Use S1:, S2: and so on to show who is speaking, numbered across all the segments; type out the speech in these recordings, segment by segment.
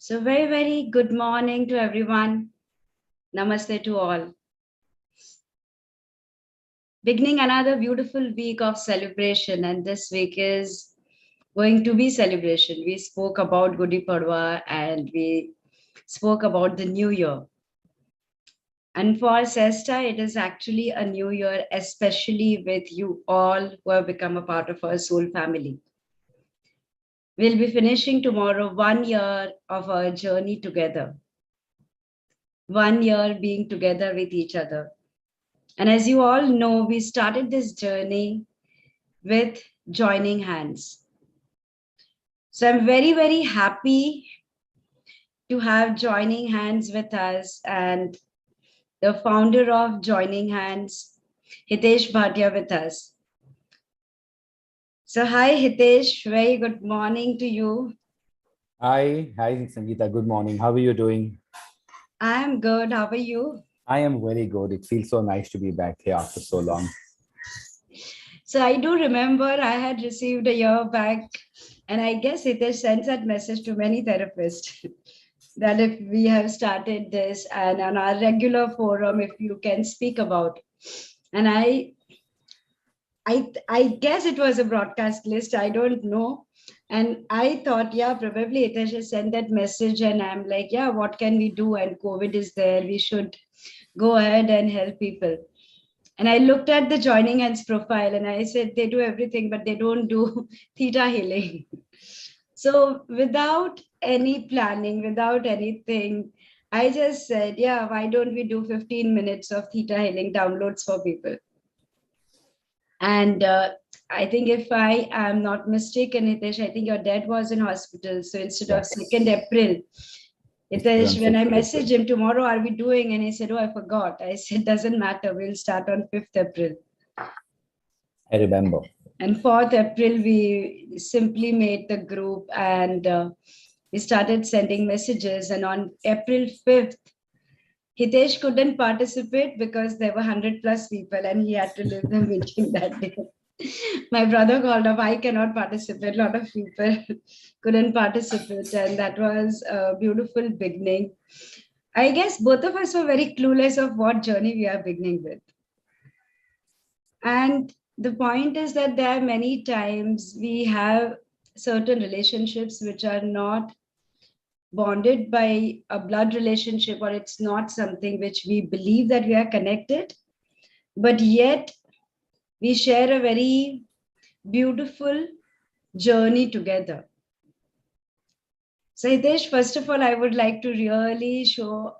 S1: So very, very good morning to everyone. Namaste to all. Beginning another beautiful week of celebration, and this week is going to be celebration. We spoke about Gudi Padwa and we spoke about the new year. And for Sesta, it is actually a new year, especially with you all who have become a part of our soul family. We'll be finishing tomorrow 1 year of our journey together. 1 year being together with each other. And as you all know, we started this journey with joining hands. So I'm very, very happy to have joining hands with us and the founder of Joining Hands, Hitesh Bhatia, with us. So hi Hitesh, very good morning to you.
S2: Hi, Sangeeta. Good morning. How are you doing?
S1: I am good. How are you?
S2: I am very good. It feels so nice to be back here after so long.
S1: So I do remember I had received a year back, and I guess Hitesh sends that message to many therapists that if we have started this and on our regular forum, if you can speak about. And I guess it was a broadcast list. I don't know. And I thought, yeah, probably Hitesh has sent that message. And I'm like, yeah, what can we do? And COVID is there. We should go ahead and help people. And I looked at the Joining Hands profile and I said, they do everything, but they don't do theta healing. So without any planning, without anything, I just said, yeah, why don't we do 15 minutes of theta healing downloads for people? And I think if I am not mistaken, Hitesh, I think your dad was in hospital. So instead of 2nd April, Hitesh, when I messaged him, tomorrow are we doing? And he said, oh, I forgot. I said, doesn't matter. We'll start on 5th April.
S2: I remember.
S1: And 4th April, we simply made the group and we started sending messages. And on April 5th, Hitesh couldn't participate because there were 100 plus people and he had to leave the meeting that day. My brother called up, I cannot participate. A lot of people couldn't participate. And that was a beautiful beginning. I guess both of us were very clueless of what journey we are beginning with. And the point is that there are many times we have certain relationships which are not bonded by a blood relationship, or it's not something which we believe that we are connected, but yet we share a very beautiful journey together. So Hitesh, first of all, I would like to really show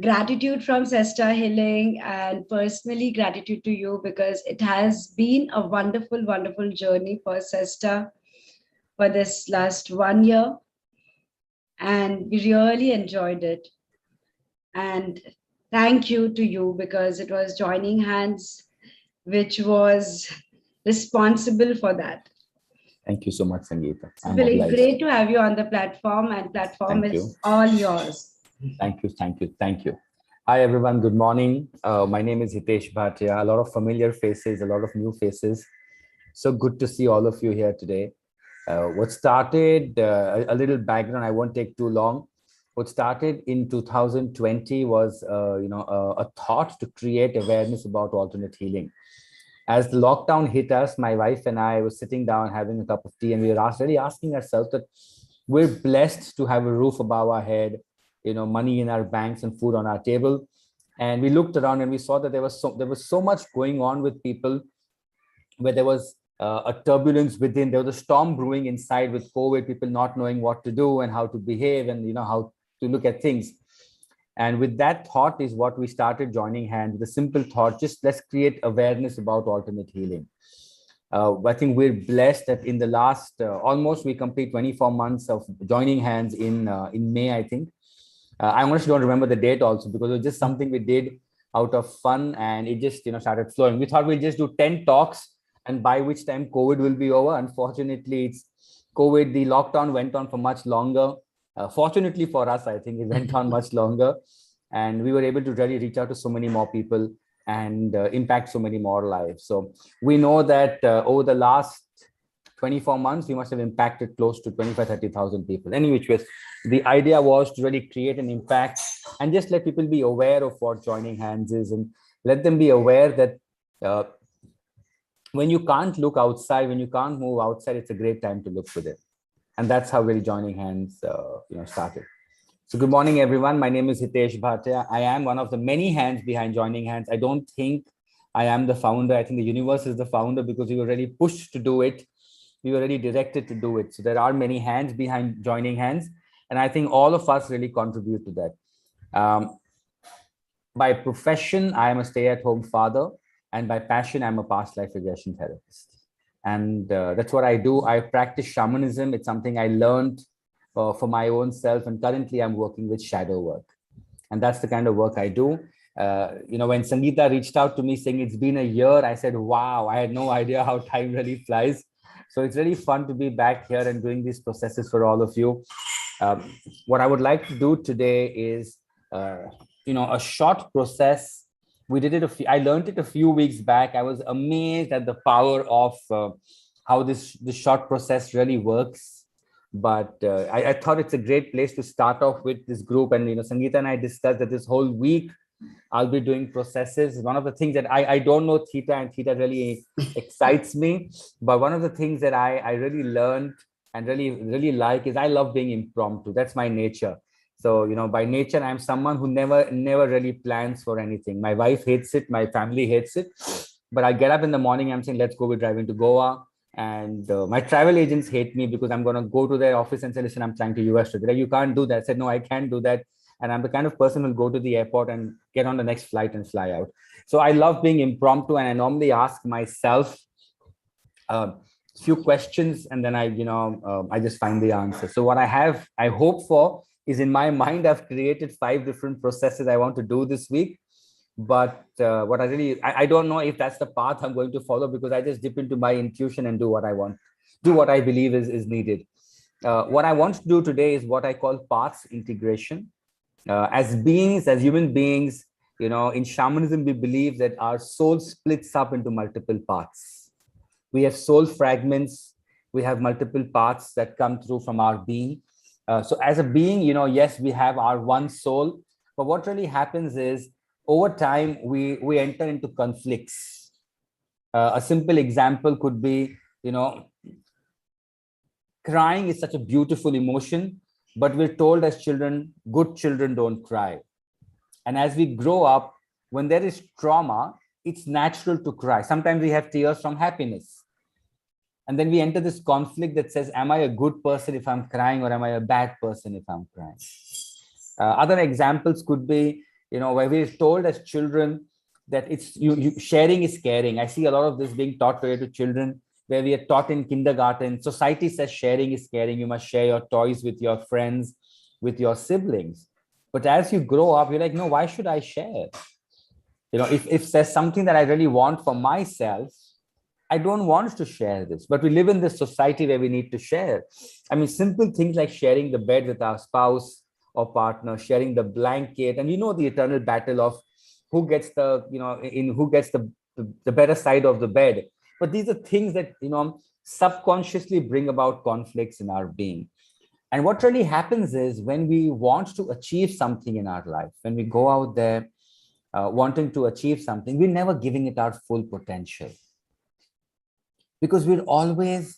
S1: gratitude from Sesta Healing and personally gratitude to you because it has been a wonderful, wonderful journey for Sesta for this last 1 year. And we really enjoyed it. And thank you to you because it was Joining Hands which was responsible for that.
S2: Thank you so much, Sangeeta.
S1: It's really great to have you on the platform, and platform is all yours.
S2: Thank you. Hi, everyone. Good morning. My name is Hitesh Bhatia. A lot of familiar faces, a lot of new faces. So good to see all of you here today. What started, a little background, I won't take too long. What started in 2020 was, a thought to create awareness about alternate healing. As the lockdown hit us, my wife and I were sitting down having a cup of tea, and we were really asking ourselves that we're blessed to have a roof above our head, money in our banks and food on our table. And we looked around and we saw that there was so much going on with people, where there was a turbulence within, there was a storm brewing inside with COVID, people not knowing what to do and how to behave and how to look at things. And with that thought is what we started Joining Hands, the simple thought, just let's create awareness about alternate healing. I think we're blessed that in the last, almost we complete 24 months of Joining Hands in May, I think. I honestly don't remember the date also because it was just something we did out of fun and it just, started flowing. We thought we'd just do 10 talks and by which time COVID will be over. Unfortunately, it's COVID, the lockdown went on for much longer. Fortunately for us, I think it went on much longer and we were able to really reach out to so many more people and impact so many more lives. So we know that over the last 24 months, we must have impacted close to 25, 30,000 people. Any which ways, the idea was to really create an impact and just let people be aware of what joining hands is, and let them be aware that when you can't look outside, when you can't move outside, it's a great time to look within. And that's how really joining hands started. So good morning, everyone. My name is Hitesh Bhatia. I am one of the many hands behind Joining Hands. I don't think I am the founder. I think the universe is the founder, because we were really pushed to do it. We were really directed to do it. So there are many hands behind Joining Hands. And I think all of us really contribute to that. By profession, I am a stay-at-home father. And by passion, I'm a past life regression therapist. And that's what I do. I practice shamanism. It's something I learned for my own self. And currently I'm working with shadow work. And that's the kind of work I do. When Sangeeta reached out to me saying it's been a year, I said, wow, I had no idea how time really flies. So it's really fun to be back here and doing these processes for all of you. What I would like to do today is, a short process. We did it. I learned it a few weeks back. I was amazed at the power of how this short process really works. But I thought it's a great place to start off with this group. And, Sangeeta and I discussed that this whole week I'll be doing processes. One of the things that I don't know Theta, and Theta really excites me. But one of the things that I really learned and really like is I love being impromptu. That's my nature. So, by nature, I'm someone who never really plans for anything. My wife hates it. My family hates it. But I get up in the morning, I'm saying, let's go, we're driving to Goa. And my travel agents hate me because I'm going to go to their office and say, listen, I'm flying to US today. Like, you can't do that. I said, no, I can't do that. And I'm the kind of person who'll go to the airport and get on the next flight and fly out. So I love being impromptu. And I normally ask myself a few questions, and then I just find the answer. So what I hope for is, in my mind, I've created 5 different processes I want to do this week. But what I don't know if that's the path I'm going to follow, because I just dip into my intuition and do what I want, do what I believe is needed. What I want to do today is what I call paths integration. As beings, as human beings, in shamanism, we believe that our soul splits up into multiple paths. We have soul fragments. We have multiple paths that come through from our being. So as a being, yes, we have our one soul. But what really happens is, over time, we enter into conflicts. A simple example could be, crying is such a beautiful emotion, but we're told as children, good children don't cry. And as we grow up, when there is trauma, it's natural to cry. Sometimes we have tears from happiness. And then we enter this conflict that says, am I a good person if I'm crying, or am I a bad person if I'm crying? Other examples could be, where we're told as children that it's sharing is caring. I see a lot of this being taught today to children, where we are taught in kindergarten. Society says sharing is caring. You must share your toys with your friends, with your siblings. But as you grow up, you're like, no, why should I share? If there's something that I really want for myself, I don't want to share this. But we live in this society where we need to share. I mean, simple things like sharing the bed with our spouse or partner, sharing the blanket, and the eternal battle of who gets the better side of the bed. But these are things that subconsciously bring about conflicts in our being. And what really happens is, when we want to achieve something in our life, when we go out there wanting to achieve something, we're never giving it our full potential, because we're always,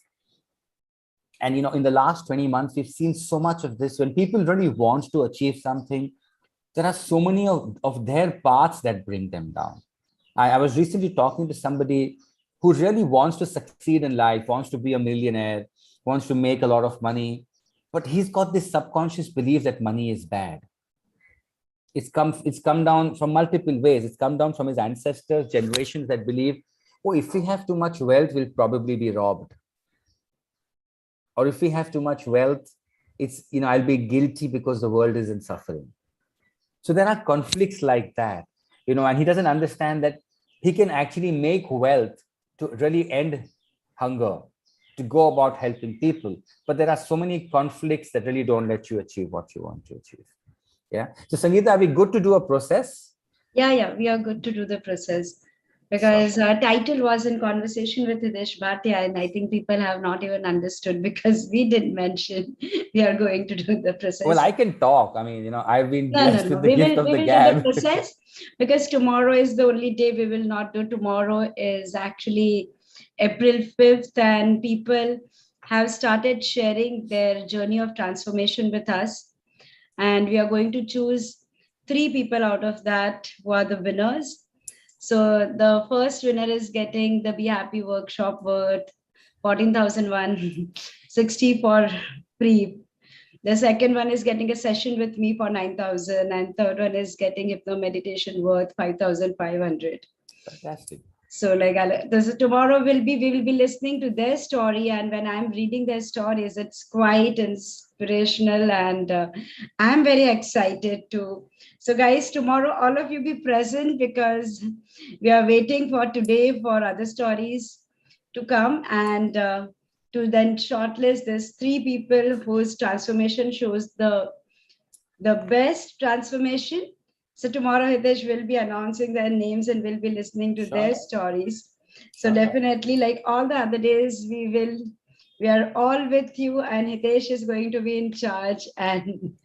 S2: and in the last 20 months, we've seen so much of this. When people really want to achieve something, there are so many of their paths that bring them down. I was recently talking to somebody who really wants to succeed in life, wants to be a millionaire, wants to make a lot of money, but he's got this subconscious belief that money is bad. It's come down from multiple ways. It's come down from his ancestors, generations that believe, oh, if we have too much wealth, we'll probably be robbed. Or if we have too much wealth, it's, I'll be guilty because the world is in suffering. So there are conflicts like that, and he doesn't understand that he can actually make wealth to really end hunger, to go about helping people. But there are so many conflicts that really don't let you achieve what you want to achieve. Yeah. So Sangeeta, are we good to do a process?
S1: Yeah, we are good to do the process.
S2: Sure.
S1: because our title was in conversation with Hitesh Bhatia, and I think people have not even understood because we didn't mention we are going to do the
S2: Well,
S1: process.
S2: I can talk. I mean, I've been
S1: No, no,
S2: blessed
S1: no.
S2: with the gift of
S1: We
S2: the
S1: will do the
S2: gab.
S1: process because tomorrow is the only day we will not do. Tomorrow is actually April 5th, and people have started sharing their journey of transformation with us. And we are going to choose three people out of that who are the winners. So the first winner is getting the Be Happy workshop worth 14,160 for free. The second one is getting a session with me for 9,000, and third one is getting hypno meditation worth 5,500.
S2: Fantastic.
S1: So like this tomorrow will be we will be listening to their story, and when I'm reading their stories, it's quite inspirational, and I'm very excited too. So guys, tomorrow all of you be present because we are waiting for today for other stories to come, and to then shortlist these three people whose transformation shows the best transformation. So tomorrow Hitesh will be announcing their names and we'll be listening to
S2: Sure.
S1: their stories. So
S2: Sure.
S1: definitely, like all the other days, we are all with you, and Hitesh is going to be in charge, and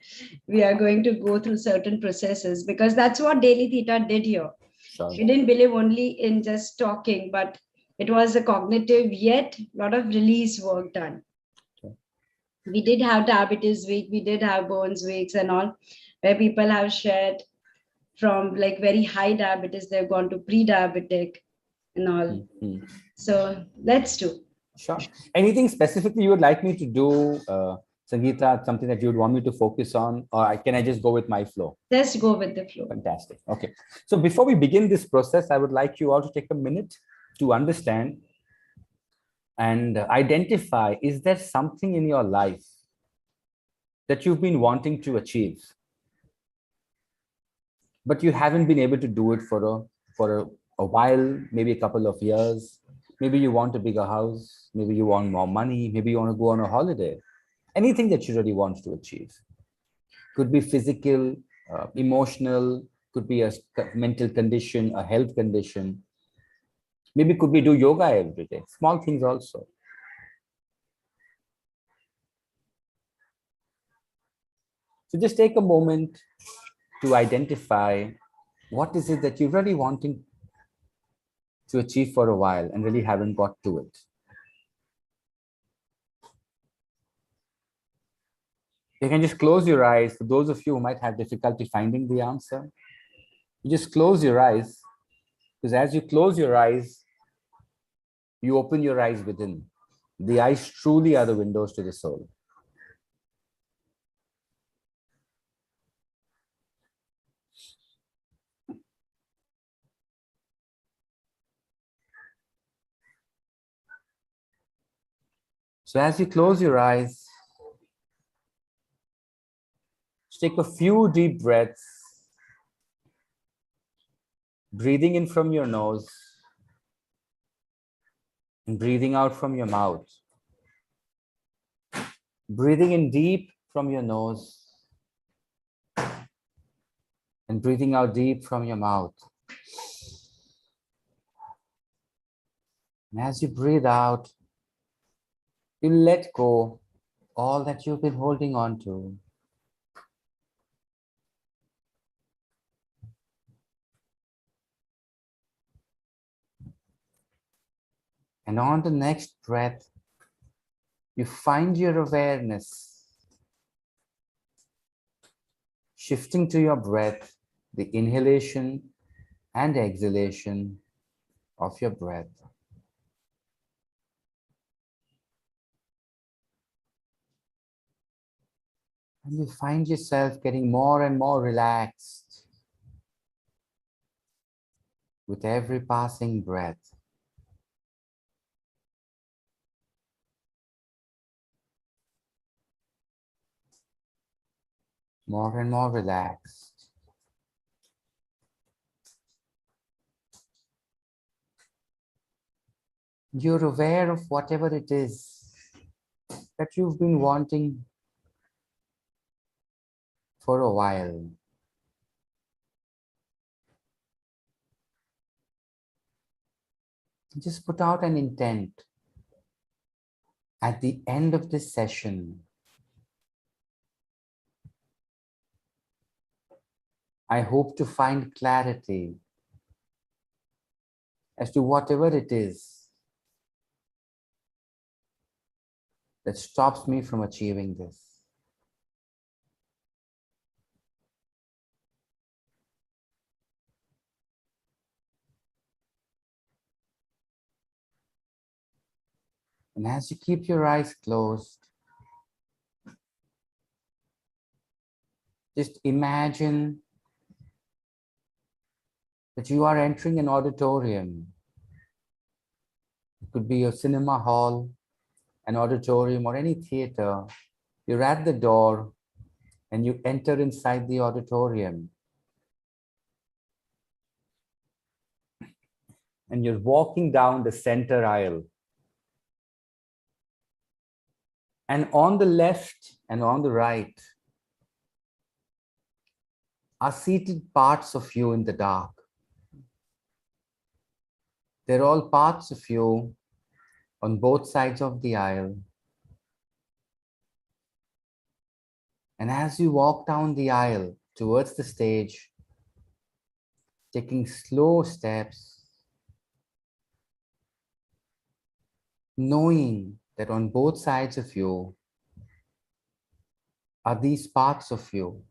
S1: we are going to go through certain processes because that's what Daily Theta did here.
S2: Sure.
S1: We didn't believe only in just talking, but it was a cognitive yet a lot of release work done.
S2: Sure.
S1: We did have diabetes week, we did have bones weeks and all, where people have shared from like very high diabetes, they've gone to pre-diabetic and all.
S2: Mhm.
S1: So let's do.
S2: Sure. Anything specifically you would like me to do, Sangeeta, something that you would want me to focus on, or can I just go with my flow?
S1: Let's go with the flow.
S2: Fantastic. Okay. So before we begin this process, I would like you all to take a minute to understand and identify, is there something in your life that you've been wanting to achieve, but you haven't been able to do it for a while, maybe a couple of years. Maybe you want a bigger house, maybe you want more money, maybe you want to go on a holiday. Anything that you really want to achieve. Could be physical, emotional, could be a mental condition, a health condition. Maybe could be do yoga every day, small things also. So just take a moment to identify what is it that you're really wanting to achieve for a while and really haven't got to it. You can just close your eyes. For those of you who might have difficulty finding the answer, you just close your eyes, because as you close your eyes, you open your eyes within. The eyes truly are the windows to the soul. So as you close your eyes, just take a few deep breaths, breathing in from your nose and breathing out from your mouth. Breathing in deep from your nose and breathing out deep from your mouth. And as you breathe out, you let go all that you've been holding on to. And on the next breath, you find your awareness shifting to your breath, the inhalation and exhalation of your breath. And you find yourself getting more and more relaxed with every passing breath. More and more relaxed. You're aware of whatever it is that you've been wanting for a while. Just put out an intent. At the end of this session, I hope to find clarity as to whatever it is that stops me from achieving this. And as you keep your eyes closed, just imagine that you are entering an auditorium. It could be a cinema hall, an auditorium, or any theater. You're at the door and you enter inside the auditorium. And you're walking down the center aisle. And on the left and on the right are seated parts of you in the dark. They're all parts of you on both sides of the aisle. And as you walk down the aisle towards the stage, taking slow steps, knowing that on both sides of you are these parts of you.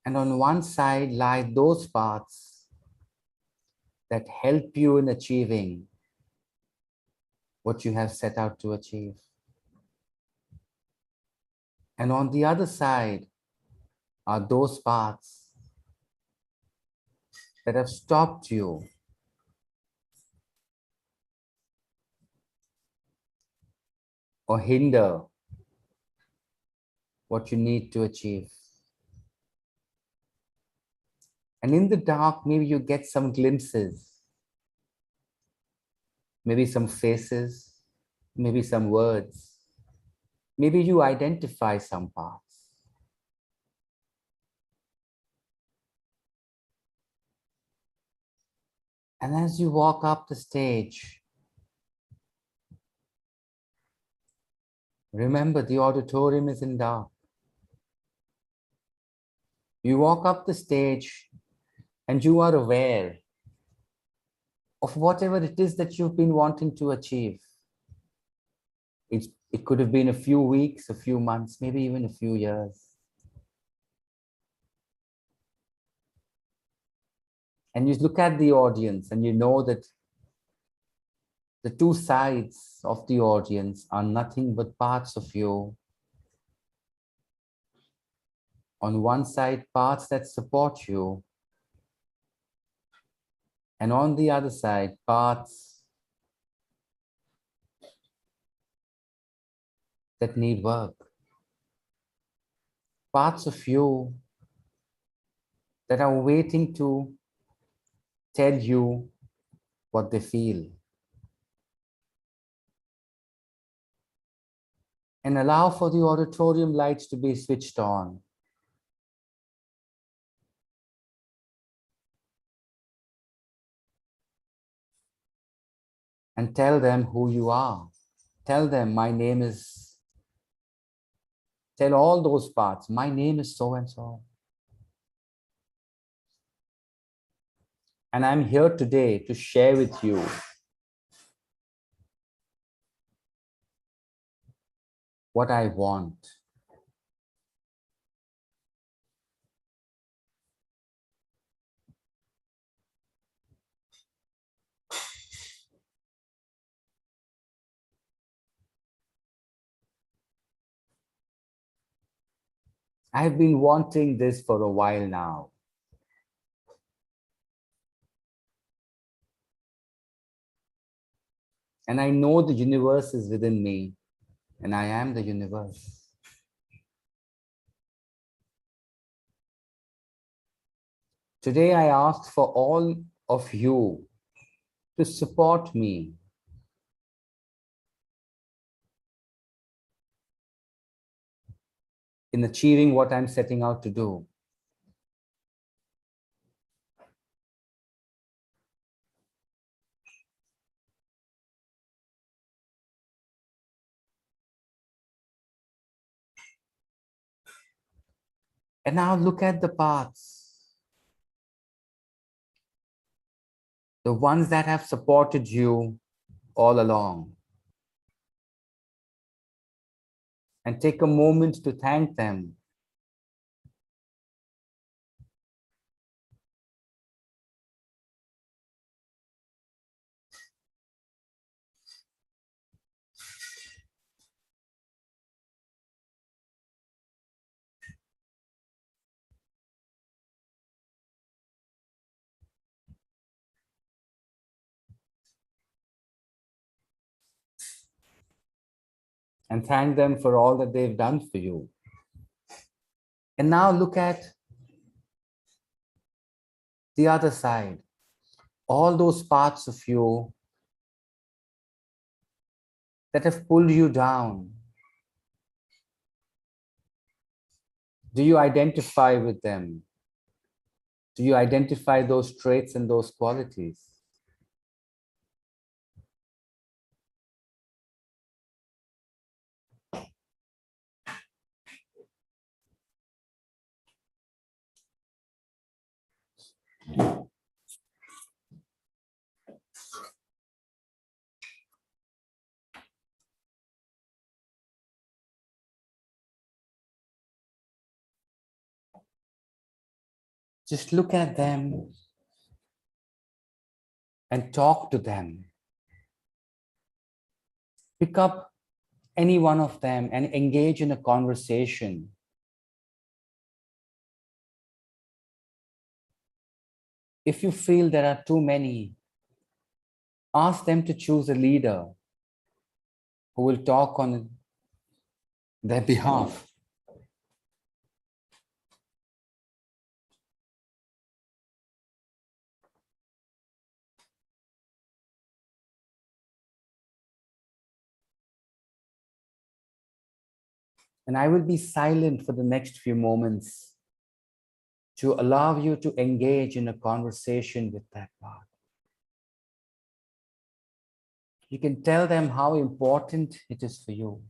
S2: And on one side lie those parts that help you in achieving what you have set out to achieve. And on the other side are those parts that have stopped you or hinder what you need to achieve. And in the dark, maybe you get some glimpses, maybe some faces, maybe some words. Maybe you identify some parts. And as you walk up the stage, remember the auditorium is in dark. You walk up the stage and you are aware of whatever it is that you've been wanting to achieve. It could have been a few weeks, a few months, maybe even a few years. And you look at the audience and you know that the two sides of the audience are nothing but parts of you. On one side, parts that support you. And on the other side, parts that need work. Parts of you that are waiting to tell you what they feel. And allow for the auditorium lights to be switched on. And tell them who you are. Tell them, my name is, tell all those parts, my name is so and so. And I'm here today to share with you what I want. I've been wanting this for a while now. And I know the universe is within me, and I am the universe. Today, I ask for all of you to support me in achieving what I'm setting out to do. And now look at the paths, the ones that have supported you all along. And take a moment to thank them. And thank them for all that they've done for you. And now look at the other side, all those parts of you that have pulled you down. Do you identify with them? Do you identify those traits and those qualities? Just look at them and talk to them. Pick up any one of them and engage in a conversation. If you feel there are too many, ask them to choose a leader who will talk on their behalf. And I will be silent for the next few moments to allow you to engage in a conversation with that part. You can tell them how important it is for you.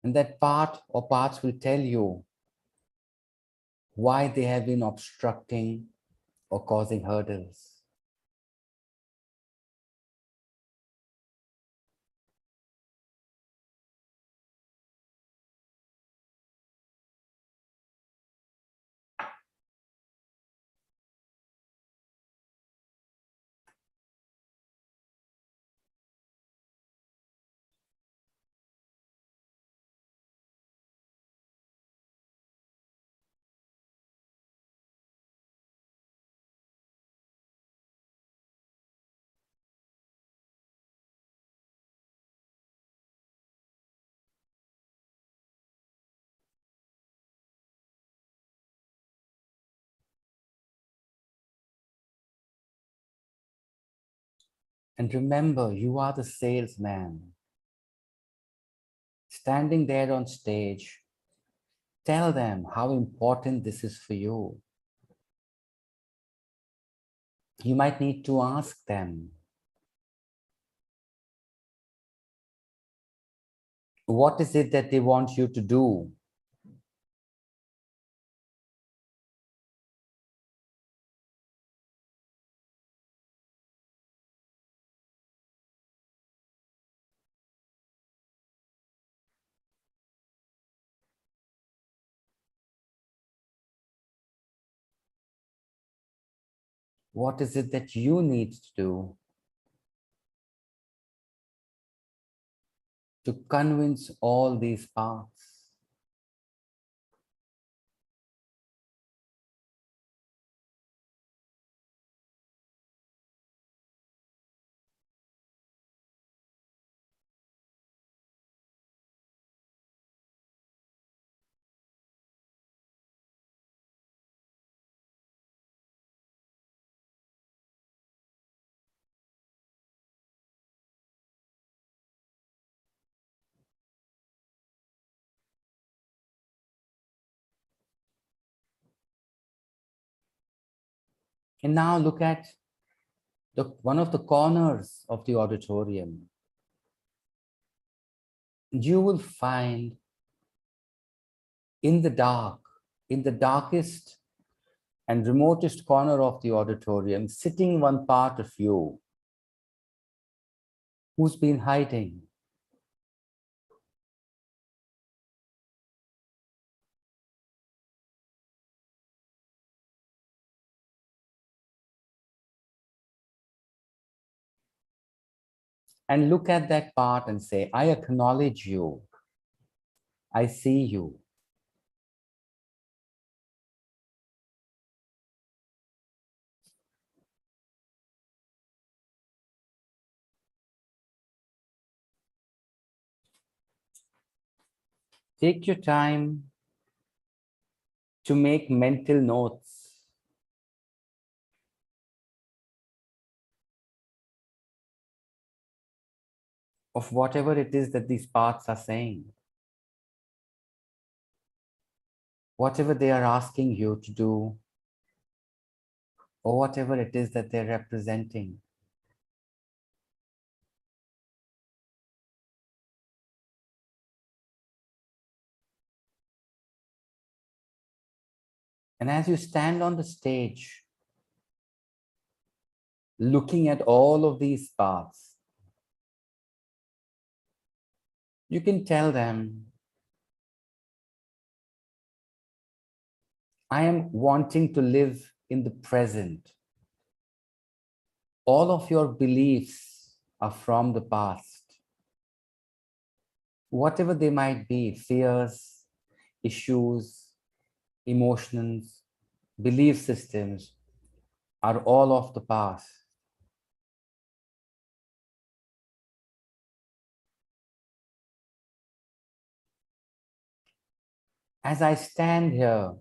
S2: And that part or parts will tell you why they have been obstructing or causing hurdles. And remember, you are the salesman. Standing there on stage, tell them how important this is for you. You might need to ask them, what is it that they want you to do? What is it that you need to do to convince all these parts? And now look at one of the corners of the auditorium. You will find in the dark in the darkest and remotest corner of the auditorium, sitting one part of you who's been hiding. And look at that part and say, I acknowledge you. I see you. Take your time to make mental notes of whatever it is that these parts are saying, whatever they are asking you to do, or whatever it is that they're representing. And as you stand on the stage, looking at all of these paths, you can tell them, I am wanting to live in the present. All of your beliefs are from the past. Whatever they might be, fears, issues, emotions, belief systems, are all of the past. As I stand here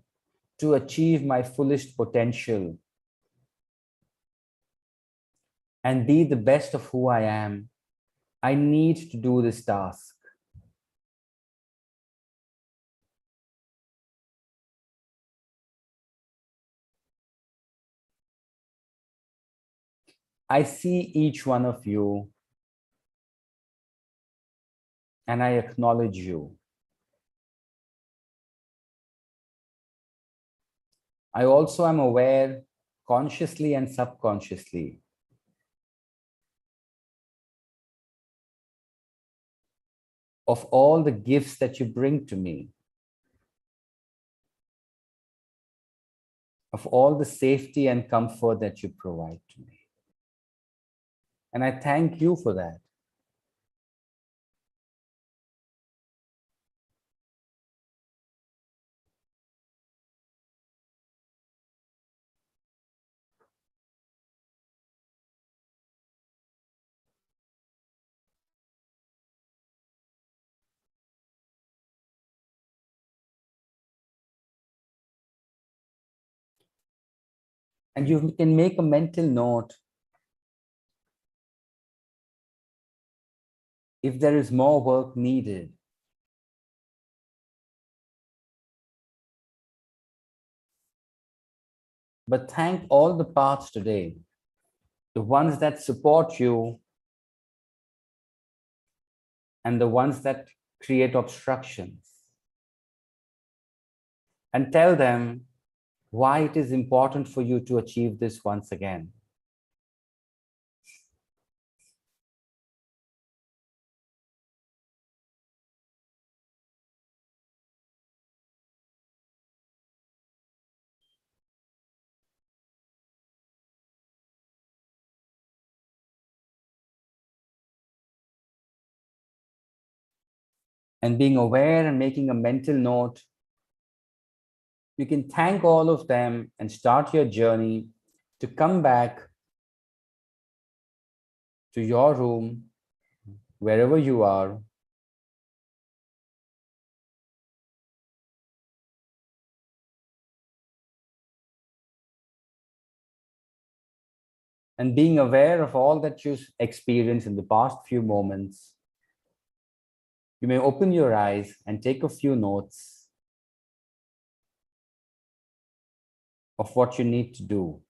S2: to achieve my fullest potential and be the best of who I am, I need to do this task. I see each one of you and I acknowledge you. I also am aware, consciously and subconsciously, of all the gifts that you bring to me, of all the safety and comfort that you provide to me. And I thank you for that. And you can make a mental note if there is more work needed. But thank all the paths today, the ones that support you and the ones that create obstructions. And tell them why it is important for you to achieve this once again. And being aware and making a mental note, you can thank all of them and start your journey to come back to your room, wherever you are, and being aware of all that you experienced in the past few moments. You may open your eyes and take a few notes of what you need to do.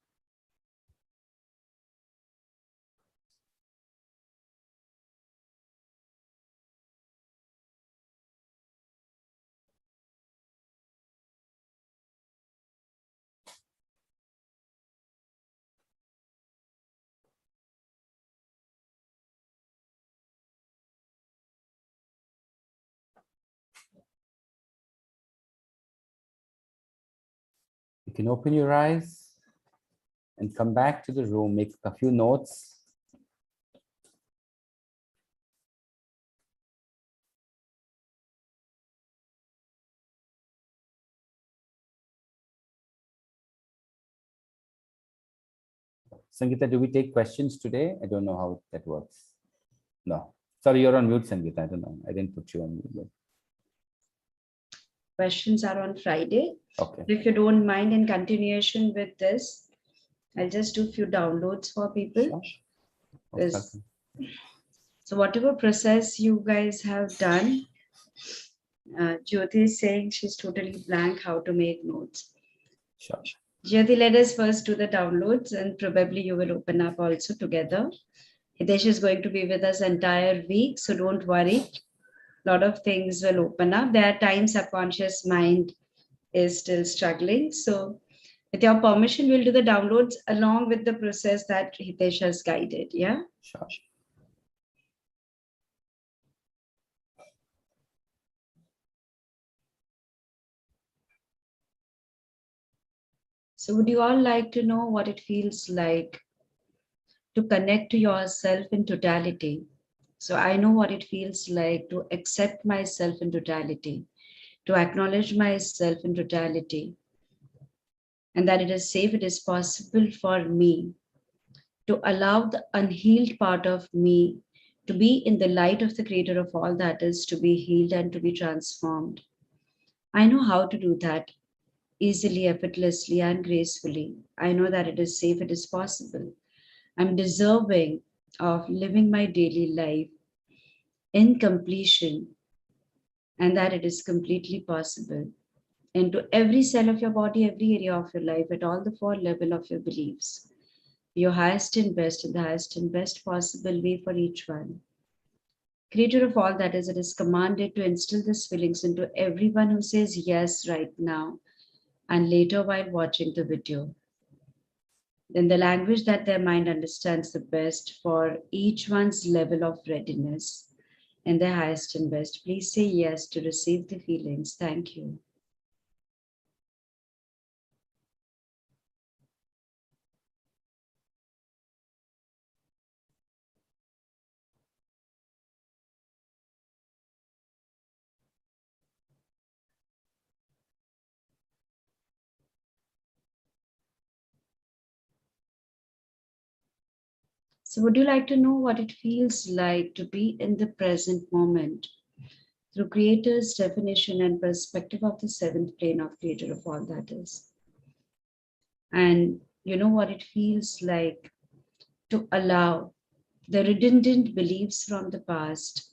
S2: can open your eyes and come back to the room, make a few notes. Sangeeta, do we take questions today? I don't know how that works. No. Sorry, you're on mute, Sangeeta. I don't know. I didn't put you on mute.
S1: Questions are on Friday.
S2: Okay.
S1: If you don't mind, in continuation with this, I'll just do a few downloads for people.
S2: Sure.
S1: So whatever process you guys have done, Jyoti is saying she's totally blank how to make notes.
S2: Sure.
S1: Jyoti, let us first do the downloads and probably you will open up also together. Hitesh is going to be with us entire week, so don't worry. A lot of things will open up. There are times subconscious mind is still struggling. So with your permission, we'll do the downloads along with the process that Hitesh has guided. Yeah.
S2: Sure.
S1: So would you all like to know what it feels like to connect to yourself in totality? So I know what it feels like to accept myself in totality, to acknowledge myself in totality, and that it is safe, it is possible for me to allow the unhealed part of me to be in the light of the creator of all that is, to be healed and to be transformed. I know how to do that easily, effortlessly, and gracefully. I know that it is safe, it is possible. I'm deserving of living my daily life in completion, and that it is completely possible. Into every cell of your body, every area of your life, at all the four level of your beliefs, your highest and best, in the highest and best possible way for each one. Creator of all that is, it is commanded to instill these feelings into everyone who says yes right now and later while watching the video. In the language that their mind understands the best for each one's level of readiness in their highest and best. Please say yes to receive the feelings. Thank you. So, would you like to know what it feels like to be in the present moment through Creator's definition and perspective of the seventh plane of Creator of all that is? And you know what it feels like to allow the redundant beliefs from the past,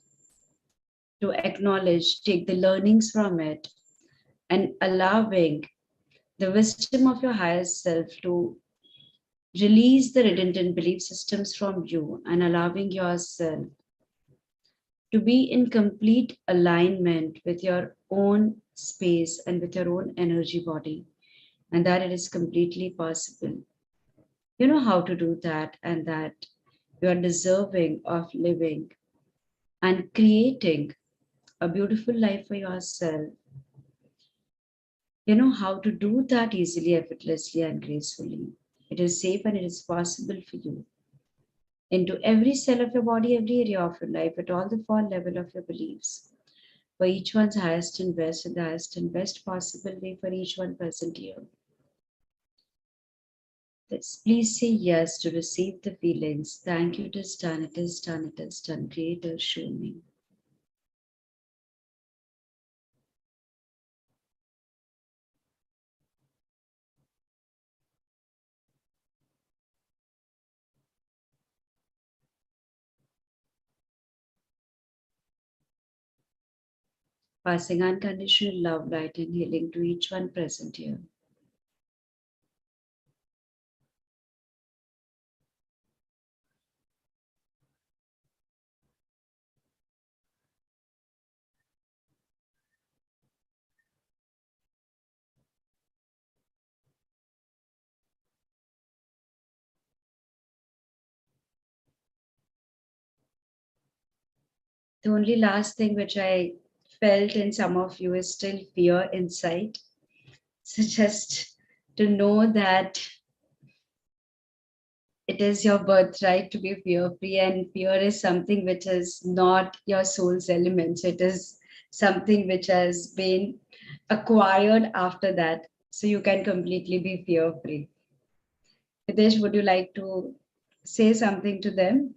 S1: to acknowledge, take the learnings from it, and allowing the wisdom of your higher self to release the redundant belief systems from you and allowing yourself to be in complete alignment with your own space and with your own energy body, and that it is completely possible. You know how to do that, and that you are deserving of living and creating a beautiful life for yourself. You know how to do that easily, effortlessly, and gracefully. It is safe and it is possible for you. Into every cell of your body, every area of your life, at all the four level of your beliefs, for each one's highest and best, in the highest and best possible way for each one present here. Please say yes to receive the feelings. Thank you, it is done, it is done, it is done. Creator, show me. Passing unconditional love, light, and healing to each one present here. The only last thing which I felt in some of you is still fear inside. So just to know that it is your birthright to be fear free, and fear is something which is not your soul's elements. It is something which has been acquired after that. So you can completely be fear free. Hitesh, would you like to say something to them?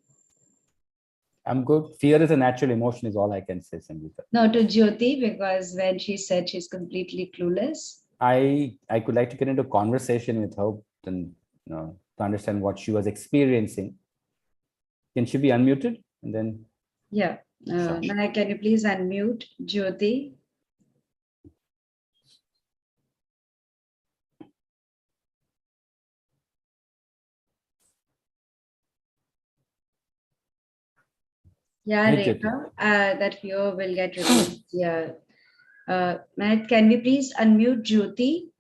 S2: I'm good. Fear is a natural emotion, is all I can say, Sangeeta.
S1: No, to Jyoti, because when she said she's completely clueless.
S2: I could like to get into a conversation with her and to understand what she was experiencing. Can she be unmuted? And then
S1: Yeah.
S2: Sure.
S1: Naya, can you please unmute Jyoti? Yeah,
S2: Hey, Jyoti.
S1: Rekha, that fear will get removed. Yeah. Matt, can we please unmute Jyoti?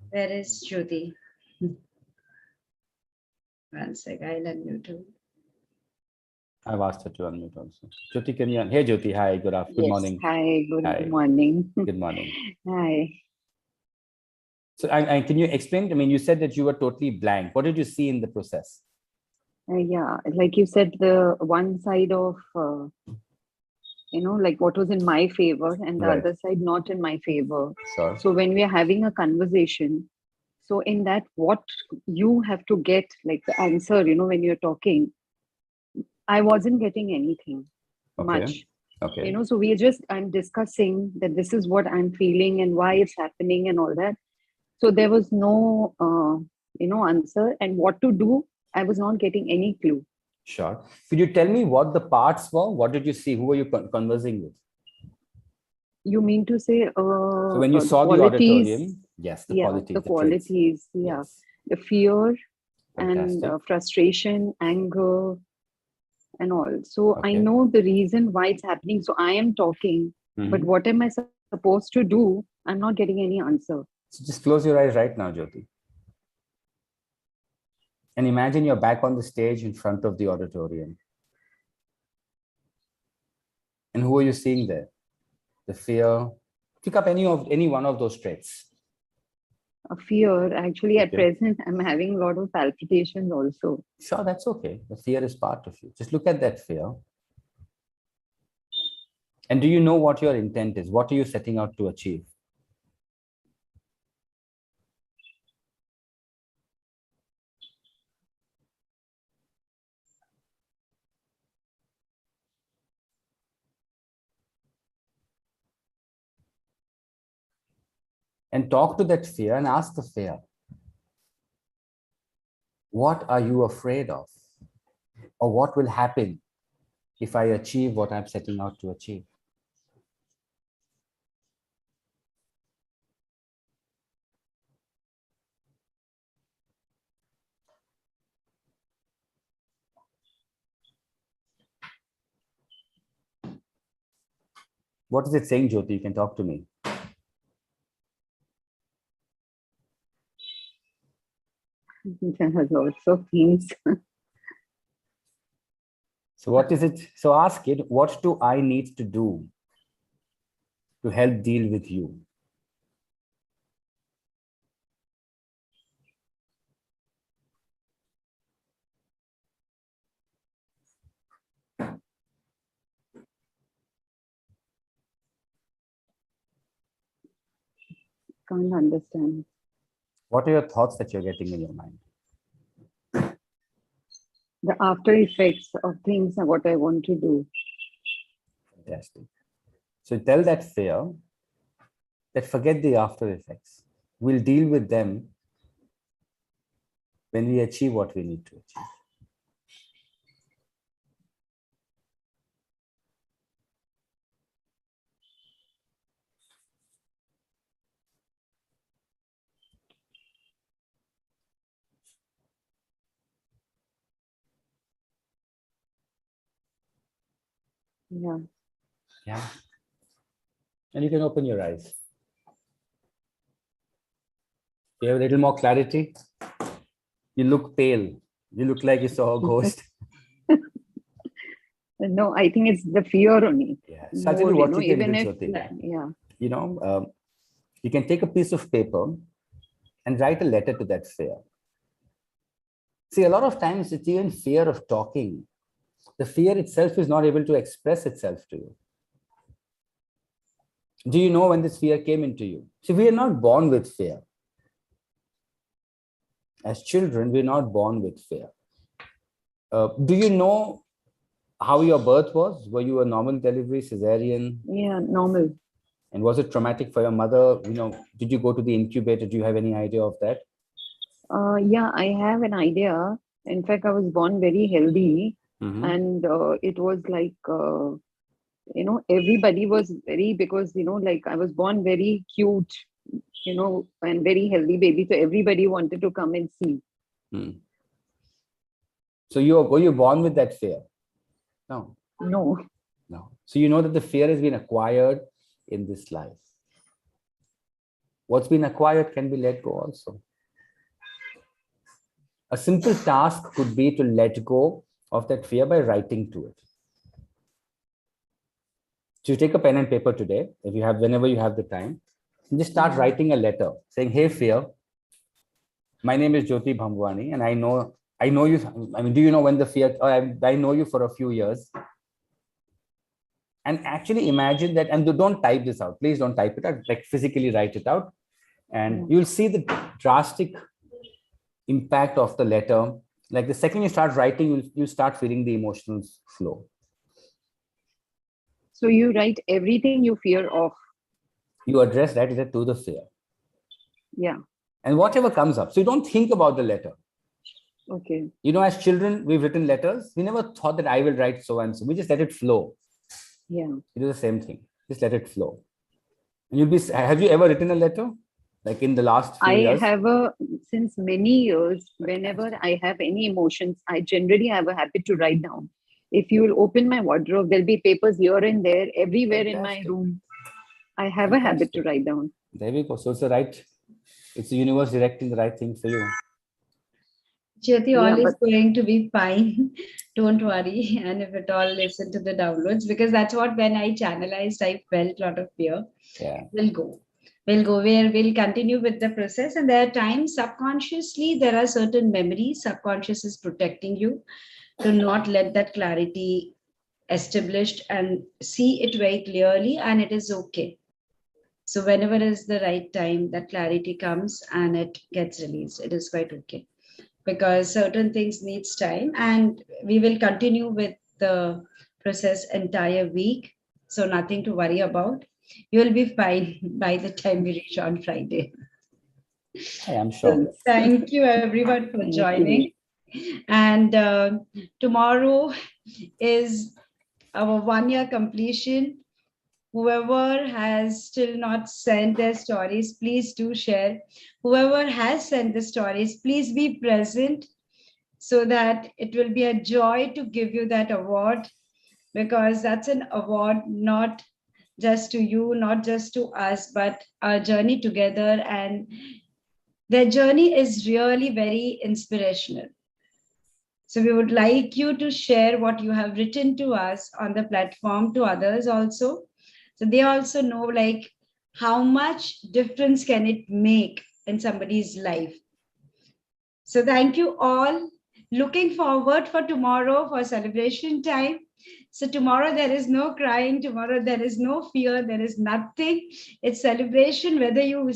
S1: Where is Jyoti? One sec, I'll unmute her.
S2: I've asked her to unmute also. Jyoti, can you? Hey, Jyoti. Hi. Good afternoon. Good
S3: Yes.
S2: morning.
S3: Hi, good
S2: Hi.
S3: morning.
S2: Good morning.
S3: Hi.
S2: So, can you explain? I mean, you said that you were totally blank. What did you see in the process?
S3: Yeah, like you said, the one side of, like what was in my favor and the
S2: Right.
S3: other side not in my favor.
S2: Sure.
S3: So when we are having a conversation, so in that, what you have to get, like the answer, when you're talking, I wasn't getting anything much.
S2: Okay.
S3: So I'm discussing that this is what I'm feeling and why it's happening and all that. So there was no, answer, and what to do. I was not getting any clue.
S2: Sure. Could you tell me what the parts were? What did you see? Who were you conversing with?
S3: You mean to say,
S2: So when you
S3: the
S2: saw the
S3: qualities?
S2: auditorium, yes, the
S3: Yeah,
S2: qualities,
S3: the
S2: the traits.
S3: qualities. Yeah,
S2: Yes.
S3: the fear and
S2: Fantastic.
S3: frustration, anger, and all. So I
S2: Okay.
S3: know the reason why it's happening. So I am talking, but
S2: Mhm.
S3: what am I supposed to do? I'm not getting any answer.
S2: So just close your eyes right now, Jyoti. And imagine you're back on the stage in front of the auditorium. And who are you seeing there? The fear. Pick up any one of those traits.
S3: A fear. Actually, at
S2: Okay.
S3: present, I'm having a lot of palpitations also.
S2: Sure, that's okay. The fear is part of you. Just look at that fear. And do you know what your intent is? What are you setting out to achieve? And talk to that fear and ask the fear, what are you afraid of? Or what will happen if I achieve what I'm setting out to achieve? What is it saying, Jyoti? You can talk to me.
S3: There are lots of things.
S2: So what is it? So ask it, what do I need to do to help deal with you?
S3: Can't understand.
S2: What are your thoughts that you're getting in your mind?
S3: The after effects of things are what I want to do.
S2: Fantastic. So tell that fear that forget the after effects. We'll deal with them when we achieve what we need to achieve.
S3: Yeah.
S2: Yeah. And you can open your eyes. You have a little more clarity. You look pale. You look like you saw a ghost.
S3: No, I think it's the fear only.
S2: Yeah. So I'll tell
S3: More,
S2: you what you can do,
S3: even if,
S2: Jyoti.
S3: yeah.
S2: You can take a piece of paper and write a letter to that fear. See, a lot of times it's even fear of talking. The fear itself is not able to express itself to you. Do you know when this fear came into you? See, we are not born with fear. As children, we're not born with fear. Do you know how your birth was? Were you a normal delivery, cesarean?
S3: Yeah, normal.
S2: And was it traumatic for your mother? Did you go to the incubator? Do you have any idea of that?
S3: Yeah, I have an idea. In fact, I was born very healthy,
S2: Mm-hmm.
S3: and it was like, everybody was because, like I was born very cute, and very healthy baby. So everybody wanted to come and see.
S2: So were you born with that fear? No.
S3: No.
S2: No. So you know that the fear has been acquired in this life. What's been acquired can be let go also. A simple task could be to let go of that fear by writing to it. So you take a pen and paper today, whenever you have the time, and just start writing a letter saying, "Hey, fear, my name is Jyoti Bhamwani, and I know you. I mean, do you know when the fear? I know you for a few years." And actually imagine that, and don't type this out. Please don't type it out. Like physically write it out, and you'll see the drastic impact of the letter. Like the second you start writing, you start feeling the emotional flow.
S3: So you write everything you fear of.
S2: You address that to the fear.
S3: Yeah.
S2: And whatever comes up. So you don't think about the letter.
S3: Okay.
S2: As children, we've written letters. We never thought that I will write so and so. We just let it flow.
S3: Yeah.
S2: You do the same thing. Just let it flow. And have you ever written a letter? Like in the last few years?
S3: I have since many years, whenever I have any emotions, I generally have a habit to write down. If you will open my wardrobe, there'll be papers here and there, everywhere in my room. I have a habit to write down.
S2: There we go. So it's the universe directing the right thing for you.
S1: Jyoti, all is going to be fine. Don't worry. And if at all, listen to the downloads, because that's what, when I channelized, I felt a lot of fear.
S2: Yeah.
S1: We'll go where we'll continue with the process. And there are times subconsciously, there are certain memories. Subconscious is protecting you to not let that clarity established and see it very clearly, and it is okay. So whenever is the right time, that clarity comes and it gets released. It is quite okay, because certain things needs time, and we will continue with the process entire week. So nothing to worry about. You will be fine by the time we reach on Friday.
S2: I am sure.
S1: So thank you everyone for joining. And tomorrow is our 1 year completion. Whoever has still not sent their stories, please do share. Whoever has sent the stories, please be present, so that it will be a joy to give you that award, because that's an award not just to you, not just to us, but our journey together. And their journey is really very inspirational. So we would like you to share what you have written to us on the platform to others also. So they also know like how much difference can it make in somebody's life. So thank you all. Looking forward for tomorrow for celebration time. So tomorrow there is no crying, tomorrow there is no fear, there is nothing. It's celebration, whether you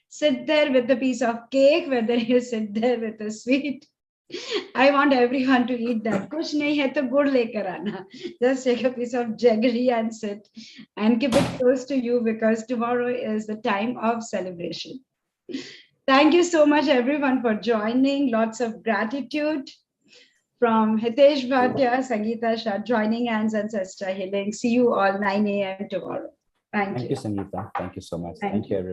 S1: sit there with a piece of cake, whether you sit there with a sweet. I want everyone to eat that. Kuch nahi hai to gud lekar aana. Just take a piece of jaggery and sit and keep it close to you, because tomorrow is the time of celebration. Thank you so much everyone for joining. Lots of gratitude from Hitesh Bhatia, Sangeeta Shah, joining hands ancestor healing. See you all 9 a.m. tomorrow. Thank you.
S2: Thank you, Sangeeta. Thank you so much.
S1: Thank
S2: Thank you, everyone.